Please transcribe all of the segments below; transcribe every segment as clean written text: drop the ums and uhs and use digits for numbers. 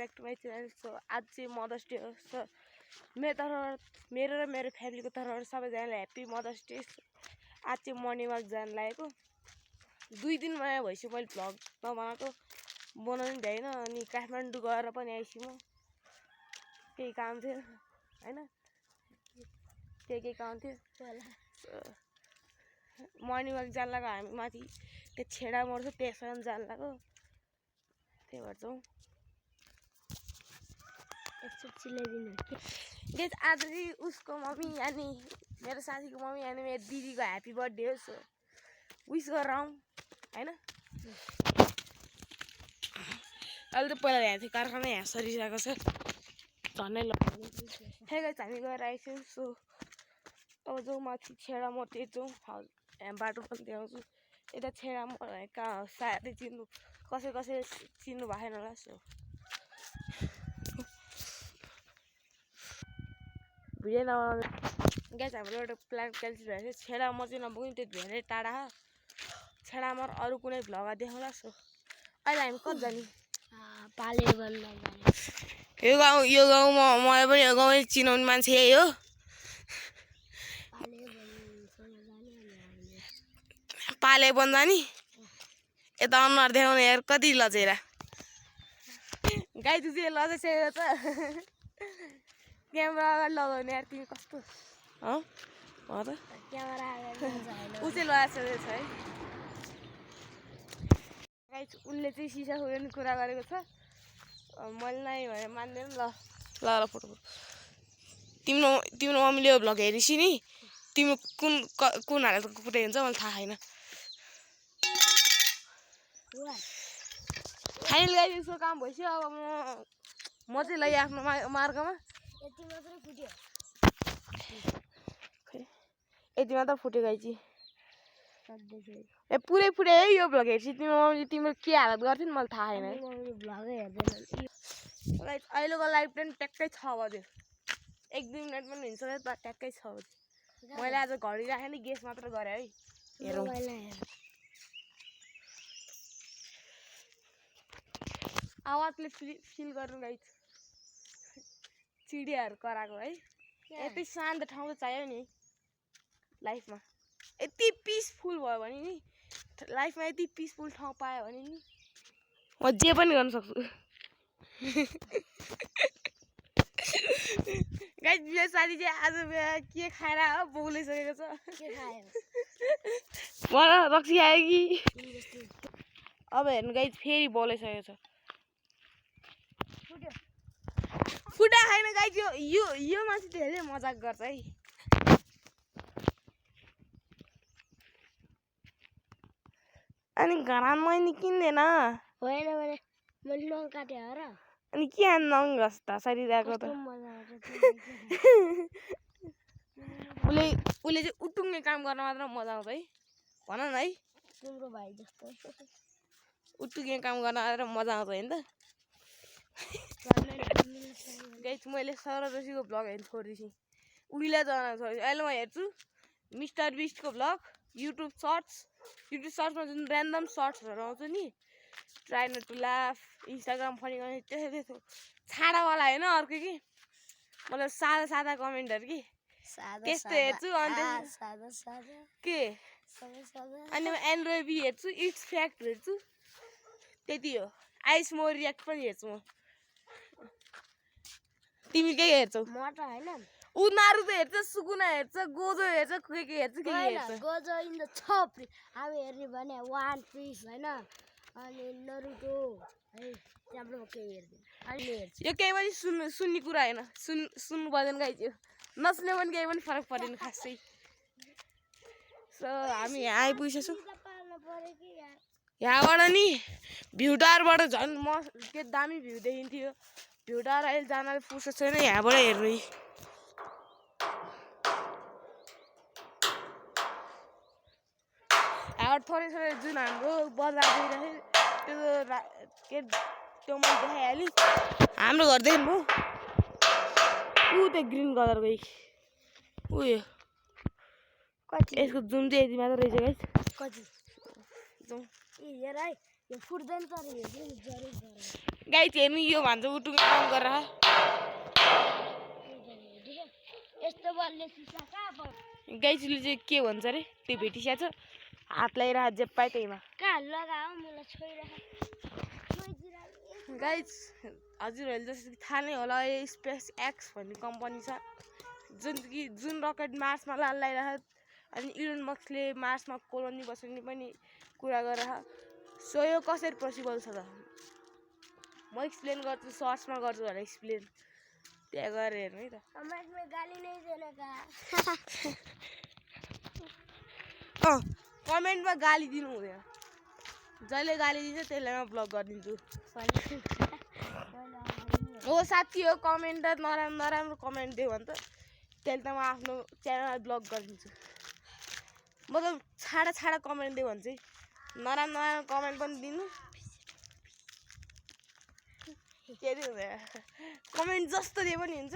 Back to my channel. So आज चाहिँ mothers day हो। सो मेरो र मेरो फ्यामिलीको तर्फबाट सबैजनालाई ह्याप्पी मदर्स डे। आज चाहिँ मर्निङ वाक जानु लागेको। 2 दिन भइसक्यो मैले भ्लग नबनाएको, बनाउनु भ्याइन। अनि काठमाडौँ गएर पनि आइसु म, केही काम थियो होइन, केही काम थियो। मर्निङ वाक जानु लाग्यो हामी माथि त्यो छेडा मोड छ त्यसमा जानु लाग्यो। त्यही भएर जाउँ गेस। आज चाहिँ उसको मम्मी अनि मेरो साथीको मम्मी अनि मेरो दिदीको ह्याप्पी बर्थडे हो। सो विस गरेर आउँ होइन। अहिले त पहिला यहाँ थियो कारखाना, यहाँ सरिरहेको छ झन्डै ल। ठ्याक्कै हामी गएर आइसक्यौँ। सो अब जाउँ माथि छेडा मोडतिर जाउँ। यहाँ बाटो पनि देखाउँछु। यता छेडा मोड कहाँ हो सायदै चिन्नु, कसैले चिन्नु भएन होला। सो भिडियो नबनाउनु ग्यास। हाम्रो एउटा प्लान क्यान्सल भएको थियो। छेडा मोड चाहिँ नपुग्ने, त्यो धेरै टाढा हो। छेडा मोड अरू कुनै भ्लगमा देखाउँला। सो अहिले हामी कति जाने? यो गाउँमा मलाई पनि यो गाउँमै चिनाउने मान्छे यही हो। पाले बन जाने यता अनुहार देखाउने यार कति लजेर गाई दुधी लजाइसकेको छ। क्यामेरा अगाडि लगाउने यार तिमी कस्तो हो त? क्यामेरा ऊ चाहिँ लगाइसकेको छ है गाई। उनले चाहिँ सिसा खोल्ने कुरा गरेको छ। मैले नै भने मान्दैन। ल ल ल फोटो तिम्रो मम्मीले यो भ्लग हेरेपछि नि तिम्रो कुन हालतको कुटै हुन्छ मलाई थाहा छैन। फाइनल गाई यसको काम भइसक्यो। अब म चाहिँ लै आफ्नो मार्गमा। यति मात्र फुट्यो गाई चाहिँ। ए पुरै फुट्यो है यो भ्लग हेर्छु। तिम्रो मम्मीले तिम्रो के हालत गर्थ्यो नि मलाई थाहा छैन। अहिलेको लाइभ पनि ट्याक्कै 6 बज्यो। 1-2 मिनट पनि हुन्छ ट्याक्कै 6 बज्यो। मैले आज घडी राखेँ नि, गेस मात्र गरेँ है। हेरौँ आवाजले फिल गर्नु गाई। चिडियाहरू कराएको है। यति शान्त ठाउँ त चाहियो नि लाइफमा। यति पिसफुल भयो भने नि लाइफमा, यति पिसफुल ठाउँ पायो भने नि म जे पनि गर्न सक्छु। गाई मेरो साथी चाहिँ आज के खाएर हो बोलिसकेको छ। मलाई रक्सी आयो कि अब हेर्नु गाई फेरि बोलिसकेको छ। फुटा खाएन गाई। यो मान्छे धेरै मजाक गर्छ है। अनि घरमा नि किन्दैन होइन भने मैले नङ काटे हो र। अनि के नङ घसरिरहेको त? उसले चाहिँ उटुङ्गे काम गर्न मात्र मजा आउँछ है। भन न है तिम्रो भाइ जस्तो उटुङ्गे काम गर्न मात्र मजा आउँछ होइन त? गाइस मैले सौरभ जोशीको भ्लग हेर्नु छोडिदिएँ। उहिले जान छोडिदिएँ। अहिले म हेर्छु मिस्टर बिस्टको भ्लग, युट्युब सर्ट्समा जुन ऱ्यान्डम सर्ट्सहरू आउँछ नि, try not to laugh, Instagram funny गर्ने त्यस्तो छाडावाला होइन अर्को कि मतलब सादा कमेन्टहरू कि त्यस्तो हेर्छु। अनि के अनि म एन्ड्रोइबी हेर्छु, इट्स फ्याक्ट हेर्छु, त्यति हो। आइस म रियाक्ट पनि हेर्छु म। तिमी के हेर्छौ? म त हैन उ नारुतो हेर्छ, सुकुना हेर्छ, गोजो हेर्छ, के हेर्छ गोजो इन द टप। हामी हेर्ने भने वान पिस हैन अनि नारुतो है त्यहाँबाट के हेर्ने अनि हेर्छ। यो केही पनि सुन्ने कुरा हैन। सुन्नु पर्दैन गाइस। यो नसुने पनि केही पनि फरक पर्दैन खासै। सो हामी यहाँ आइपुगेछौँ। यहाँबाट नि भ्यू टावरबाट झन् के दामी भ्यू देखिन्थ्यो। भ्यू टावर अहिले जानलाई फुर्सद छैन यहाँबाट हेर्नु। यहाँबाट थोरै जुन हाम्रो बजार गइरहेको त्यो मैले देखाइहालेँ। हाम्रो घरदेखि भयो ऊ त्यो ग्रिन कलरको उयो यसको जुम चाहिँ यति मात्र रहेछ गाइस। कति जाउँ हेर है यो फुट्दैन तर गाइज हेर्नु यो भन्छ उटुङ काम गरेर यस्तो बलले सिसा कहाँ पर्छ गाइजले चाहिँ के भन्छ अरे त्यो भेटिसकेको छ हात लगाइरह जे पाए त्यहीमा कहाँ लगाऊ मलाई छोइरह गाइज हजुरहरूले जस्तो थाहा नै होला यो स्पेस एक्स भन्ने कम्पनी छ जुन रकेट मार्समा लगाइरहेको अनि इलोन मस्कले मार्समा कोलोनी बसाउने पनि कुरा गरेर सो यो कसरी पोसिबल छ त म एक्सप्लेन गर्छु सर्ट्समा गर्छु भनेर एक्सप्लेन त्यहाँ गएर हेर्नु है त कमेन्टमा गाली नै देना का कमेन्टमा गाली दिनु हुँदैन जसले गाली दिन्छ त्यसलाई म ब्लक गरिदिन्छु हो साथी हो कमेन्टर नराम्रो कमेन्ट दियो भने त त्यसले त म आफ्नो च्यानललाई ब्लक गरिदिन्छु मतलब छाडा कमेन्ट दियो भने चाहिँ नराम्रो कमेन्ट पनि दिनु के हुँदैन कमेन्ट जस्तो दिए पनि हुन्छ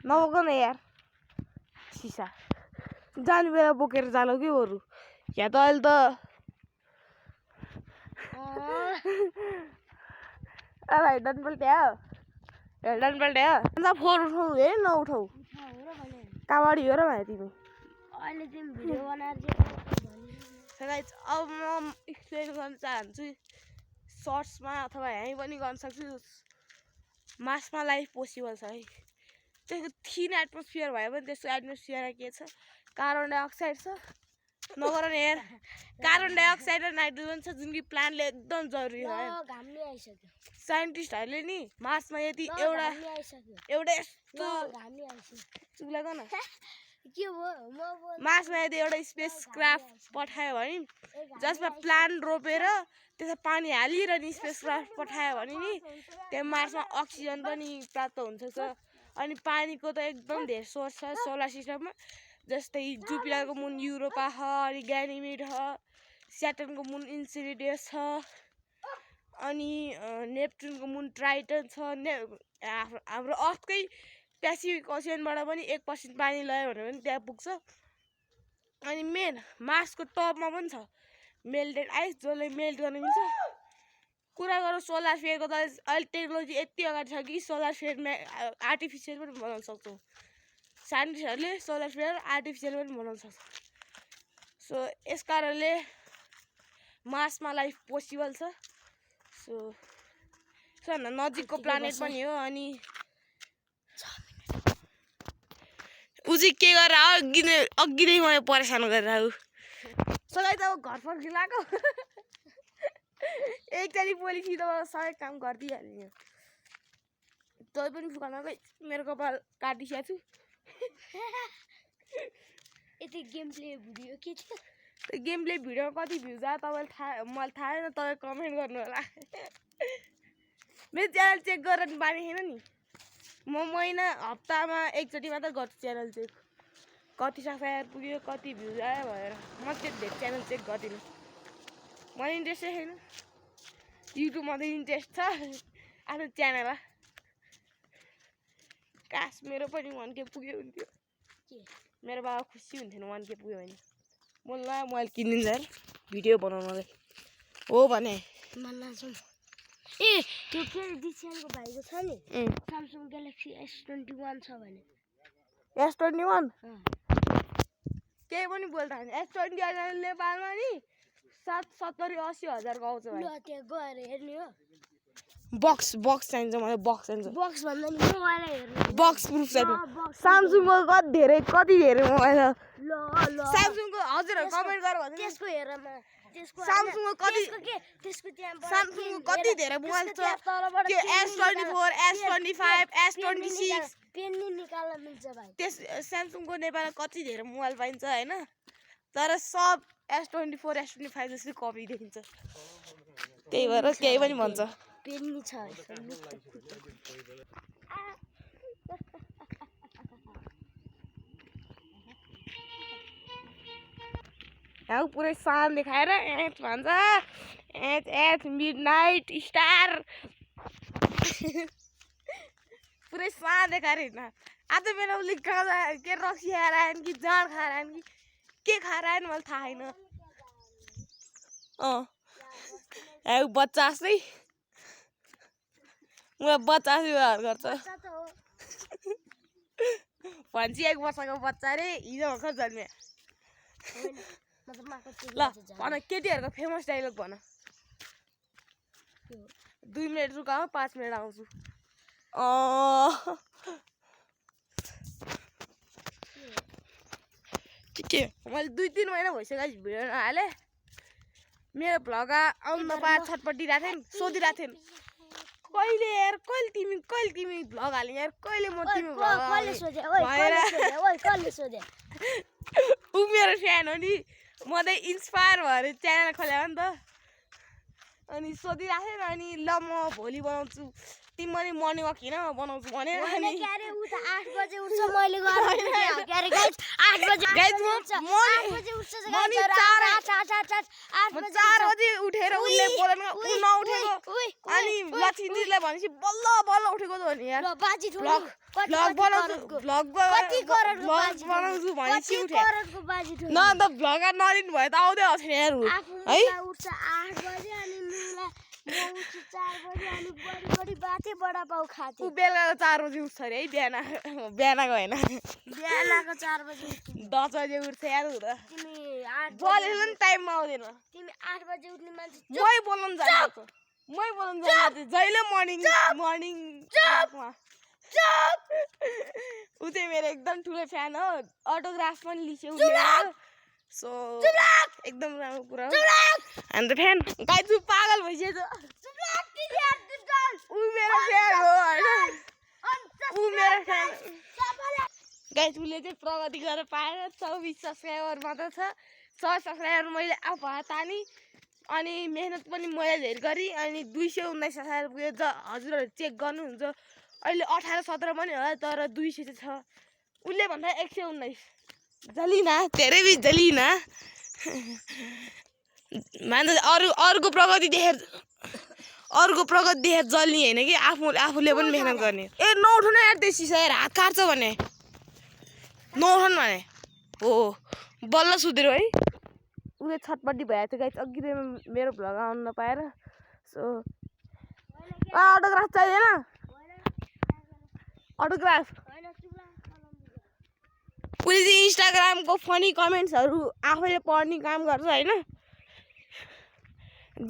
नबोक न यार सिसा जाने बेला बोकेर जानु कि अरू या त अहिले त भाइ डन पल्ट्या अन्त फोन उठाउ हे नउठाउ कहाँबाट हो र भाइ तिमी अहिले तिमी भिडियो बनाएर अब म एक्सप्लेन गर्न चाहन्छु सर्ट्समा अथवा यहीँ पनि गर्न सक्छु मार्समा लाइफ पोसिबल छ है त्यसको थिन एटमोस्फियर भयो भने त्यसको एटमोस्फियरमा के छ कार्बन डाइअक्साइड छ नगर नि यार कार्बन डाइअक्साइड र नाइट्रोजन छ जुन कि प्लान्टले एकदम जरुरी हो साइन्टिस्टहरूले नि मार्समा यदि एउटा यस्तो चुला गर्न मार्समा यदि एउटा स्पेस क्राफ्ट पठायो भने जसमा प्लान्ट रोपेर त्यसमा पानी हालिरहने स्पेस क्राफ्ट पठायो भने नि त्यहाँ मार्समा अक्सिजन पनि प्राप्त हुनसक्छ अनि पानीको त एकदम धेरै सोर्स छ सोलर सिस्टममा जस्तै जुपिटरको मुन युरोपा छ अनि ग्यानिमिड छ स्याटर्नको मुन इन्सिडियस छ अनि नेप्चुनको मुन ट्राइटन छ हाम्रो अर्थकै पेसिफिक ओसियनबाट पनि 1% पानी लयो भने पनि त्यहाँ पुग्छ अनि मेन मार्सको टपमा पनि छ मेल्टेड आइस जसले मेल्ट गर्न मिल्छ कुरा गरौँ सोलर फेयरको त अहिले टेक्नोलोजी यति अगाडि छ कि सोलर फेयरमा आर्टिफिसियल पनि बनाउन सक्छौँ साइन्टिस्टहरूले सोलर फेयर आर्टिफिसियल पनि बनाउन सक्छ सो यस कारणले मार्समा लाइफ पोसिबल छ सो सबभन्दा नजिकको प्लानेट पनि हो अनि ऊ चाहिँ के गरेर अघिदेखि मलाई परेशान गरेर ऊ सबै त घर फर्किलाको एकचोटि पोलिसी त सबै काम गरिदिइहाल्ने तै पनि फुकाल्न खै मेरो कपाल काटिसकेको छु यति गेम प्ले भिडियो के थियो त्यो गेम प्ले भिडियो कति भ्युज आयो तपाईँलाई थाहा मलाई थाहा छैन तपाईँ कमेन्ट गर्नु होला मेरो च्यानल चेक गरेर नि पानी छैन नि म महिना हप्तामा एकचोटि मात्र गर्छु च्यानल चेक कति सब्सक्राइबर पुग्यो कति भ्युज आयो भनेर म चाहिँ धेरै च्यानल चेक गर्दिनँ मलाई इन्ट्रेस्टै छैन युट्युबमा त इन्ट्रेस्ट छ आफ्नो च्यानलमा कास मेरो पनि 1K पुग्यो हुन्थ्यो मेरो बाबा खुसी हुन्थेन 1K पुग्यो भने मलाई मोबाइल किनिदिन्छ यार भिडियो बनाउनलाई हो भने ए त्यो के डिसिएनको भाइको छ नि स्यामसङ ग्यालेक्सी S21 छ भने S21 केही पनि बोल्दा S21 नेपालमा नि 70-80 हजारको आउँछ भाइ ल त्यहाँ गएर हेर्ने हो बक्स चाहिन्छ मलाई बक्स चाहिन्छ बक्स भन्दा नि मोबाइल हेर्ने बक्स प्रुफ चाहिन्छ स्यामसङको कति धेरै मोबाइल छ ल स्यामसङको हजुर कमेन्ट गर भन्नु त्यसको हेरमा स्यामसङको कति त्यसको त्यहाँ स्यामसङको कति धेरै मोबाइल छ त्यो S24 S25 S26 पेन नि निकाल्न मिल्छ भाइ त्यस स्यामसङको नेपालमा कति धेरै मोबाइल पाइन्छ हैन तर सब S24 S25 जस्तै कपी देखिन्छ त्यही भएर केही पनि भन्छ पेन नि छ यहाँ पुरै सान देखाएर एच भन्छ एच मिडनाइट स्टार पुरै सान देखाएर हिँड्न आज बेला उसले गाँजा के रक्सी खाएर आएन कि जाँड खाएर आएन कि के खाएर आएन मलाई थाहा छैन बच्चा जस्तै मलाई बच्चा जस्तै व्यवहार गर्छ बच्चा त हो भन्छ 1 वर्षको बच्चा रे हिजो भर्खर जन्मे होइन मतलब माको ल भन केटीहरूको फेमस डायलग भन 2 मिनेट रुकाऊ 5 मिनेट आउँछु के मैले 2-3 महिना भइसक्यो भिडियो नहाले मेरो भ्लग आउनु नपाए छटपटिरहेको थिएँ सोधिरहेको थिएँ कहिले यार कहिले तिमी भ्लग हाल्ने यार कहिले म तिमी भ्लग कसले सोधे ओइ कसले सोधे ऊ मेरो फ्यान हो नि म त इन्सपायर भएर च्यानल खोले हो नि त अनि सोधिरहेको थिएँ अनि ल म भोलि बनाउँछु तिमी पनि मर्निङ वाक किन बनाउँछु भने अनि क्यारे उ त 8 बजे उठ्छ मैले गर्नु क्यारे गाइस 8 बजे गाइस म 8 बजे उठ्छ गाइस 8 बजे 4 बजे उठेर उले बोलेन उ नउठेको अनि लक्ष्मीले भनेपछि बल्ल बल्ल उठेको त हो नि यार बाजी भ्लग बनाउँछु भनेपछि उठे करोडको बाजी ठोक न त भ्लगर नलिनु भए त आउँदै आउँथेन यार है उठ्छ 8 बजे अनि मुला म उठ्छु 4 बजे अनि बडी बाते बडा पाउ खाथे उ बेलुकाको 4 बजे उठ्छ रे है बिहानको होइन बिहानको 4 बजे 10 बजे उठ्छ यार उ त तिमी 8 बोलेन नि टाइममा आउँदैन तिमी 8 बजे उठ्ने मान्छे मै बोल्न जान्छु जहिले मर्निङ ऊ चाहिँ मेरो एकदम ठुलो फ्यान हो अटोग्राफ पनि लिस्यो सो एकदम राम्रो कुरा हो अन्त फ्यान गाइस उ पागल भइसक्यो ऊ मेरो फ्यान हो हैन ऊ मेरो फ्यान गाइस उले चाहिँ प्रगति गरेर पाएर 24 सब्स्क्राइबर मात्र छ 100 सब्स्क्राइबर मैले आफू तानी अनि मेहनत पनि मैले धेरै गरी अनि 219 सब्स्क्राइबर पुग्यो हजुरहरु चेक गर्नुहुन्छ अहिले 18-17 पनि होला तर 200 चाहिँ छ उले भन्दा 119 जलिना धेरै भी जलिना मान्छे अरूको प्रगति देखेर जल्ने हैन कि आफूले पनि मेहनत गर्ने ए नउठ्नु यार त्यो सिसा यार हात काट्छ भने नउठ्नु भने हो बल्ल सुध्रो है उले छटपट्टि भइरहेको थियो गाइस अघि मेरो भ्लग आउन नपाएर सो अटोग्राफ चाहिएन अटोग्राफ उसले चाहिँ इन्स्टाग्रामको फनी कमेन्ट्सहरू आफैले पढ्ने काम गर्छ होइन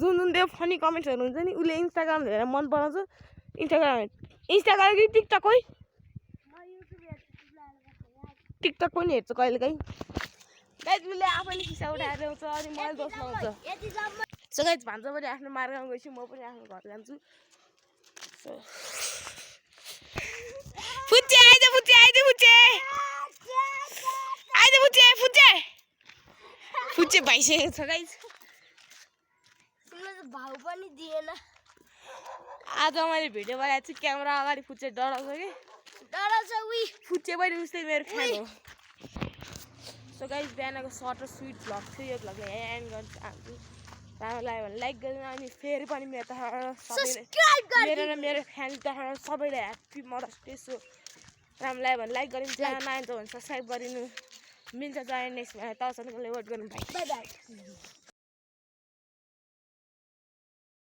जुन त्यो फनी कमेन्ट्सहरू हुन्छ नि उसले इन्स्टाग्राम हेरेर मन पराउँछ इन्स्टाग्राम कि टिकटक पनि हेर्छु कहिलेकाहीँ गाइस उसले आफैले खिसा उठाएर ल्याउँछ अनि मैले दोष लाउँछ सो गाइस भान्जा पनि आफ्नो मार्गमा गएपछि म पनि आफ्नो घर जान्छु फुच्चे भइसकेको छ गाइस तिमीले त भाउ पनि दिएन आज मैले भिडियो बनाएको छु क्यामेरा अगाडि फुच्चे डराउँछ कि डराउँछ उही फुच्चे पनि उस्तै मेरो फ्यान हो सो गाइस बिहानको सर्ट र स्विट भ्लग थियो यो भ्लगलाई यहीँ एन्ड गर्न चाहन्छु राम्रो लाग्यो भने लाइक गरिदिनु अनि फेरि पनि मेरो तर्फबाट सबैले मेरो फ्यान तर्फबाट सबैलाई ह्याप्पी मदर्स डे सो राम्रो लाग्यो भने लाइक गरिदिनु च्यानल नआइन्छ भने सब्सक्राइब गरिदिनु मिल्छ जाने नेक्स्ट तलसम्मको वेट गर्नु बाई बाई